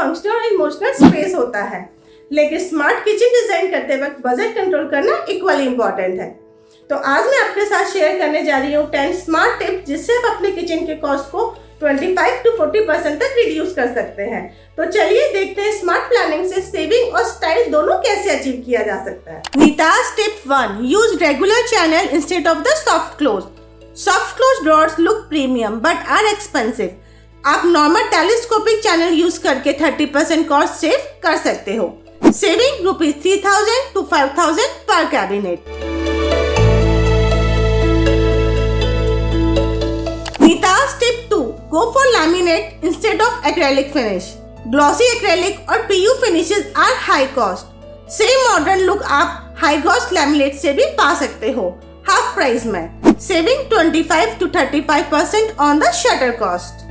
Functional और emotional space होता है, लेकिन स्मार्ट किचन डिजाइन करते वक्त बजट कंट्रोल करना इक्वली इम्पोर्टेंट है। तो आज मैं आपके साथ शेयर करने जा रही हूँ 10 स्मार्ट टिप्स जिससे आप अपने किचन के कॉस्ट को 25 to 40% तक रिड्यूस कर सकते हैं। तो चलिए देखते हैं स्मार्ट प्लानिंग से सेविंग और स्टाइल दोनों कैसे अचीव किया जा सकता है। Neeta's tip 1, use regular channel instead of the soft close. Soft close drawers look premium but are expensive. आप नॉर्मल टेलीस्कोपिक चैनल यूज करके 30% कॉस्ट सेव कर सकते हो। सेविंग ₹3000 to 5000 पर cabinet. Neeta's tip 2, go for laminate instead of acrylic finish. Glossy acrylic और PU finishes are high cost. Same modern look आप high cost laminate से भी पा सकते हो हाफ प्राइस में। Saving 25 to 35% on the shutter cost.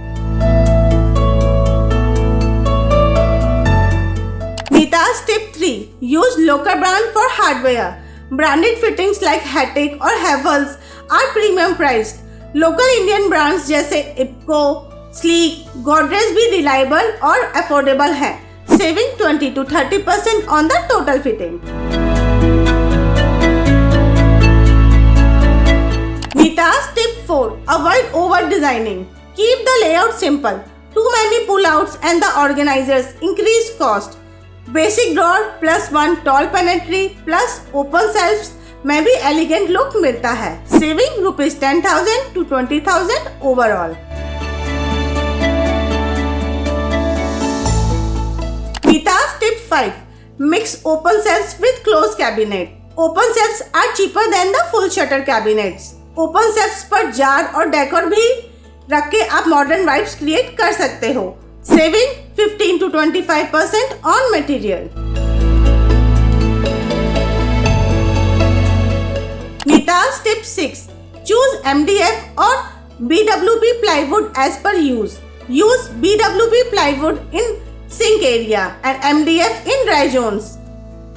Neeta's tip 3, use local brand for hardware. Branded fittings like Hatic or Havells are premium priced. Local Indian brands जैसे IPCO, Sleek, Godrej भी reliable और affordable है। Saving 20 to 30% on the total fitting. Neeta's tip 4, avoid over designing. Keep the layout simple. Too many pull-outs and the organizers increase cost. Basic drawer plus 1 tall pantry plus open shelves में भी elegant look मिलता है। Saving ₹10,000 to 20,000 overall. Neeta's tip 5, mix open shelves with close cabinet. Open shelves are cheaper than the full shutter cabinets. Open shelves पर jar और decor भी रख के आप मॉडर्न वाइब्स क्रिएट कर सकते हो। Saving 15 to 25% on material. Neeta's tip 6, choose MDF or BWP plywood as per use. Use BWP plywood in sink area and MDF in dry zones.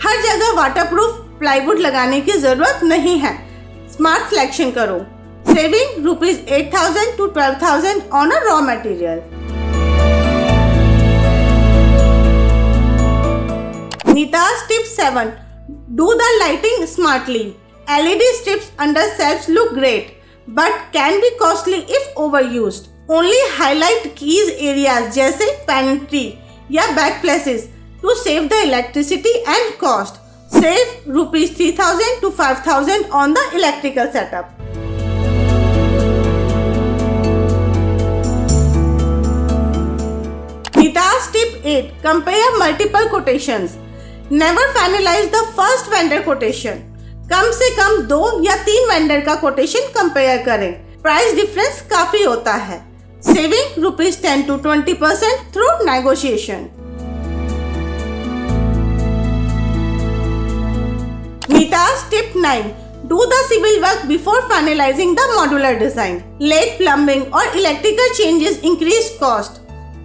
हर जगह वाटरप्रूफ प्लाईवुड लगाने की जरूरत नहीं है। स्मार्ट सिलेक्शन करो। Saving ₹8,000 to 12,000 on a raw material. Neeta's tip 7, do the lighting smartly. LED strips under shelves look great, but can be costly if overused. Only highlight keys areas जैसे pantry या backplaces to save the electricity and cost. Save ₹3,000 to 5,000 on the electrical setup. Neeta's tip 8, compare multiple quotations. Never finalize the first vendor quotation. कम से कम 2 या 3 vendor का quotation compare करें। Price difference काफी होता है। Saving ₹10 to 20% through negotiation. Neeta's tip 9, do the civil work before finalizing the modular design. Late plumbing और electrical changes increase cost.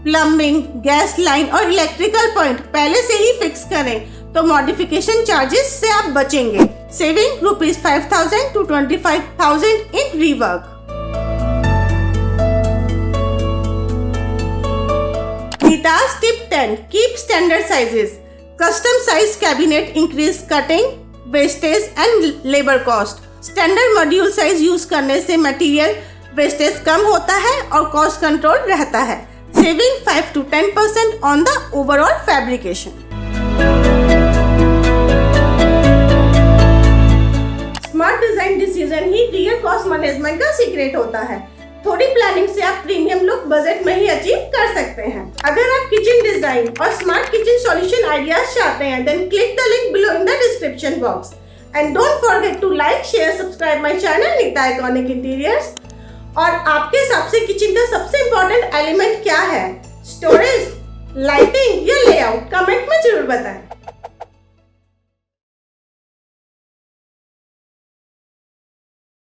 Plumbing, gas line और इलेक्ट्रिकल पॉइंट पहले से ही फिक्स करें तो मॉडिफिकेशन चार्जेस से आप बचेंगे। Saving ₹5,000 to 25,000 in rework. Neeta's tip 10, keep standard sizes. Custom size cabinet increase cutting, wastage and labour cost. Standard module size use करने से मटेरियल वेस्टेज कम होता है और कॉस्ट कंट्रोल रहता है। Saving 5 to 10% on the overall fabrication. Smart design decision he real cost management का secret होता है। थोड़ी प्लानिंग से आप प्रीमियम लुक बजट में ही अचीव कर सकते हैं। अगर आप किचन डिजाइन और स्मार्ट किचन सॉल्यूशन आइडियाज चाहते हैं, then click the link below in the description box. And don't forget to like, share, subscribe my channel Neeta iconic interiors. और आपके हिसाब से किचन का सबसे इम्पोर्टेंट एलिमेंट क्या है? स्टोरेज, लाइटिंग या लेआउट? कमेंट में जरूर बताएं।